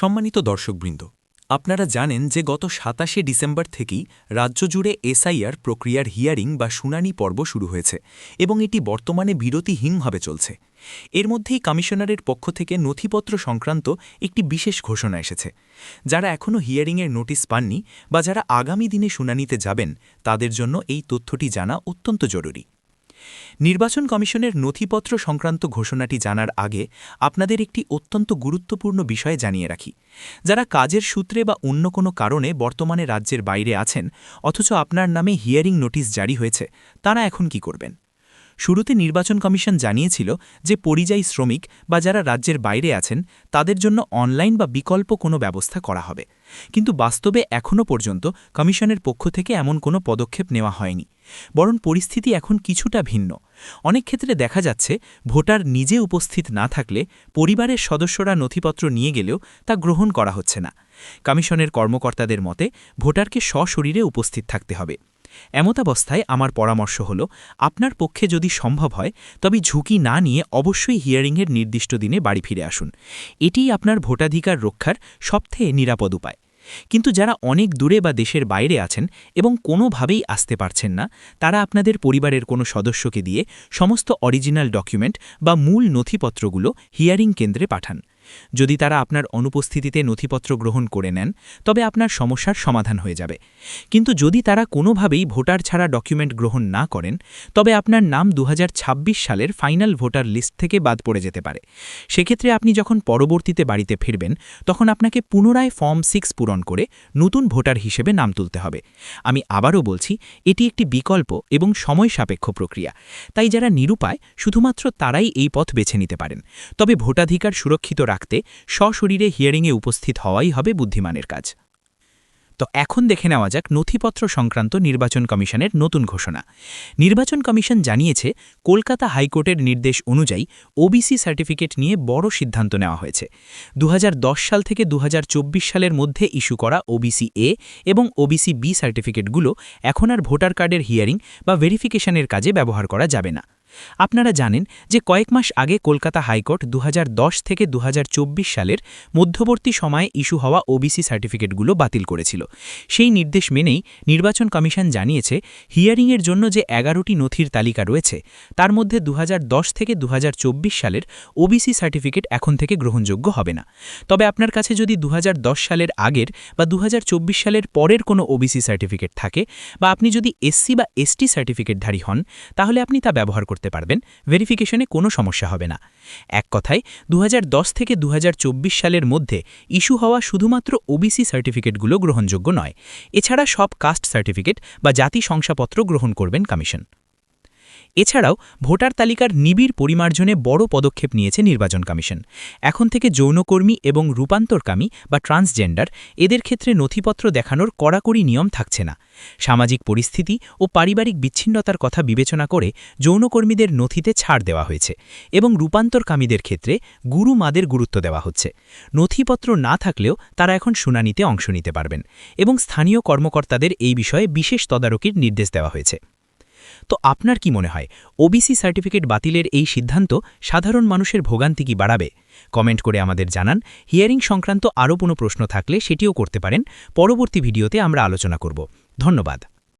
সম্মানিত দর্শকবৃন্দ, আপনারা জানেন যে গত ২৭শে ডিসেম্বর থেকেই রাজ্য জুড়ে এসআইআর প্রক্রিয়ার হিয়ারিং বা শুনানি পর্ব শুরু হয়েছে এবং এটি বর্তমানে বিরতিহীনভাবে চলছে। এর মধ্যেই কমিশনারের পক্ষ থেকে নথিপত্র সংক্রান্ত একটি বিশেষ ঘোষণা এসেছে। যারা এখনও হিয়ারিংয়ের নোটিশ পাননি বা যারা আগামী দিনে শুনানিতে যাবেন, তাদের জন্য এই তথ্যটি জানা অত্যন্ত জরুরি। নির্বাচন কমিশনের নথিপত্র সংক্রান্ত ঘোষণাটি জানার আগে আপনাদের একটি অত্যন্ত গুরুত্বপূর্ণ বিষয় জানিয়ে রাখি। যারা কাজের সূত্রে বা অন্য কোনো কারণে বর্তমানে রাজ্যের বাইরে আছেন অথচ আপনার নামে হিয়ারিং নোটিশ জারি হয়েছে, তারা এখন কি করবেন? শুরুতে নির্বাচন কমিশন জানিয়েছিল যে পরিযায়ী শ্রমিক বা যারা রাজ্যের বাইরে আছেন তাদের জন্য অনলাইন বা বিকল্প কোনো ব্যবস্থা করা হবে, কিন্তু বাস্তবে এখনও পর্যন্ত কমিশনের পক্ষ থেকে এমন কোনো পদক্ষেপ নেওয়া হয়নি। বরং পরিস্থিতি এখন কিছুটা ভিন্ন। অনেক ক্ষেত্রে দেখা যাচ্ছে ভোটার নিজে উপস্থিত না থাকলে পরিবারের সদস্যরা নথিপত্র নিয়ে গেলেও তা গ্রহণ করা হচ্ছে না। কমিশনের কর্মকর্তাদের মতে ভোটারকে সশরীরে উপস্থিত থাকতে হবে। এমতাবস্থায় আমার পরামর্শ হল, আপনার পক্ষে যদি সম্ভব হয় তবে ঝুঁকি না নিয়ে অবশ্যই হিয়ারিংয়ের নির্দিষ্ট দিনে বাড়ি ফিরে আসুন। এটিই আপনার ভোটাধিকার রক্ষার সবথেকে নিরাপদ উপায়। কিন্তু যারা অনেক দূরে বা দেশের বাইরে আছেন এবং কোনোভাবেই আসতে পারছেন না, তারা আপনাদের পরিবারের কোনো সদস্যকে দিয়ে সমস্ত অরিজিনাল ডকুমেন্ট বা মূল নথিপত্রগুলো হিয়ারিং কেন্দ্রে পাঠান। যদি তারা আপনার অনুপস্থিতিতে নথিপত্র গ্রহণ করে নেন, তবে আপনার সমস্যার সমাধান হয়ে যাবে। কিন্তু যদি তারা কোনোভাবেই ভোটার ছাড়া ডকুমেন্ট গ্রহণ না করেন, তবে আপনার নাম ২০২৬ সালের ফাইনাল ভোটার লিস্ট থেকে বাদ পড়ে যেতে পারে। সেক্ষেত্রে আপনি যখন পরবর্তীতে বাড়িতে ফিরবেন, তখন আপনাকে পুনরায় ফর্ম 6 পূরণ করে নতুন ভোটার হিসেবে নাম তুলতে হবে। আমি আবারও বলছি, এটি একটি বিকল্প এবং সময় সাপেক্ষ প্রক্রিয়া। তাই যারা নিরুপায়, শুধুমাত্র তারাই এই পথ বেছে নিতে পারেন। তবে ভোটাধিকার সুরক্ষিত রাখতে সশরীরে হিয়ারিংয়ে উপস্থিত হওয়াই হবে বুদ্ধিমানের কাজ। তো এখন দেখে নেওয়া যাক নথিপত্র সংক্রান্ত নির্বাচন কমিশনের নতুন ঘোষণা। নির্বাচন কমিশন জানিয়েছে, কলকাতা হাইকোর্টের নির্দেশ অনুযায়ী ওবিসি সার্টিফিকেট নিয়ে বড় সিদ্ধান্ত নেওয়া হয়েছে। ২০১০ সাল থেকে ২০২৪ সালের মধ্যে ইস্যু করা ওবিসি এ এবং ওবিসি বি সার্টিফিকেটগুলো এখন আর ভোটার কার্ডের হিয়ারিং বা ভেরিফিকেশনের কাজে ব্যবহার করা যাবে না। আপনারা জানেন যে কয়েক মাস আগে কলকাতা হাইকোর্ট ২০১০ থেকে ২০২৪ সালের মধ্যবর্তী সময়ে ইস্যু হওয়া ওবিসি সার্টিফিকেটগুলো বাতিল করেছিল। সেই নির্দেশ মেনেই নির্বাচন কমিশন জানিয়েছে, হিয়ারিংয়ের জন্য যে ১১টি নথির তালিকা রয়েছে, তার মধ্যে ২০১০ থেকে ২০২৪ সালের ওবিসি সার্টিফিকেট এখন থেকে গ্রহণযোগ্য হবে না। তবে আপনার কাছে যদি ২০১০ সালের আগের বা ২০২৪ সালের পরের কোনো ওবিসি সার্টিফিকেট থাকে বা আপনি যদি এসসি বা এসটি সার্টিফিকেটধারী হন, তাহলে আপনি তা ব্যবহার করতে পারবেন। ভেরিফিকেশনে কোনো সমস্যা হবে না। এক কথায় ২০১০ থেকে ২০২৪ সালের মধ্যে ইস্যু হওয়া শুধুমাত্র ওবিসি সার্টিফিকেটগুলো গ্রহণযোগ্য নয়। এছাড়া সব কাস্ট সার্টিফিকেট বা জাতি শংসাপত্র গ্রহণ করবেন কমিশন। এছাড়াও ভোটার তালিকার নিবিড় পরিমার্জনে বড় পদক্ষেপ নিয়েছে নির্বাচন কমিশন। এখন থেকে যৌনকর্মী এবং রূপান্তরকামী বা ট্রান্সজেন্ডার এদের ক্ষেত্রে নথিপত্র দেখানোর কড়াকড়ি নিয়ম থাকছে না। সামাজিক পরিস্থিতি ও পারিবারিক বিচ্ছিন্নতার কথা বিবেচনা করে যৌনকর্মীদের নথিতে ছাড় দেওয়া হয়েছে এবং রূপান্তরকামীদের ক্ষেত্রে গুরু মাদের গুরুত্ব দেওয়া হচ্ছে। নথিপত্র না থাকলেও তারা এখন শুনানিতে অংশ নিতে পারবেন এবং স্থানীয় কর্মকর্তাদের এই বিষয়ে বিশেষ তদারকির নির্দেশ দেওয়া হয়েছে। তো আপনার কি মনে হয়, ওবিসি সার্টিফিকেট বাতিলের এই সিদ্ধান্ত সাধারণ মানুষের ভোগান্তি কি বাড়াবে? কমেন্ট করে আমাদের জানান। হিয়ারিং সংক্রান্ত আরও কোনো প্রশ্ন থাকলে সেটিও করতে পারেন। পরবর্তী ভিডিওতে আমরা আলোচনা করব। ধন্যবাদ।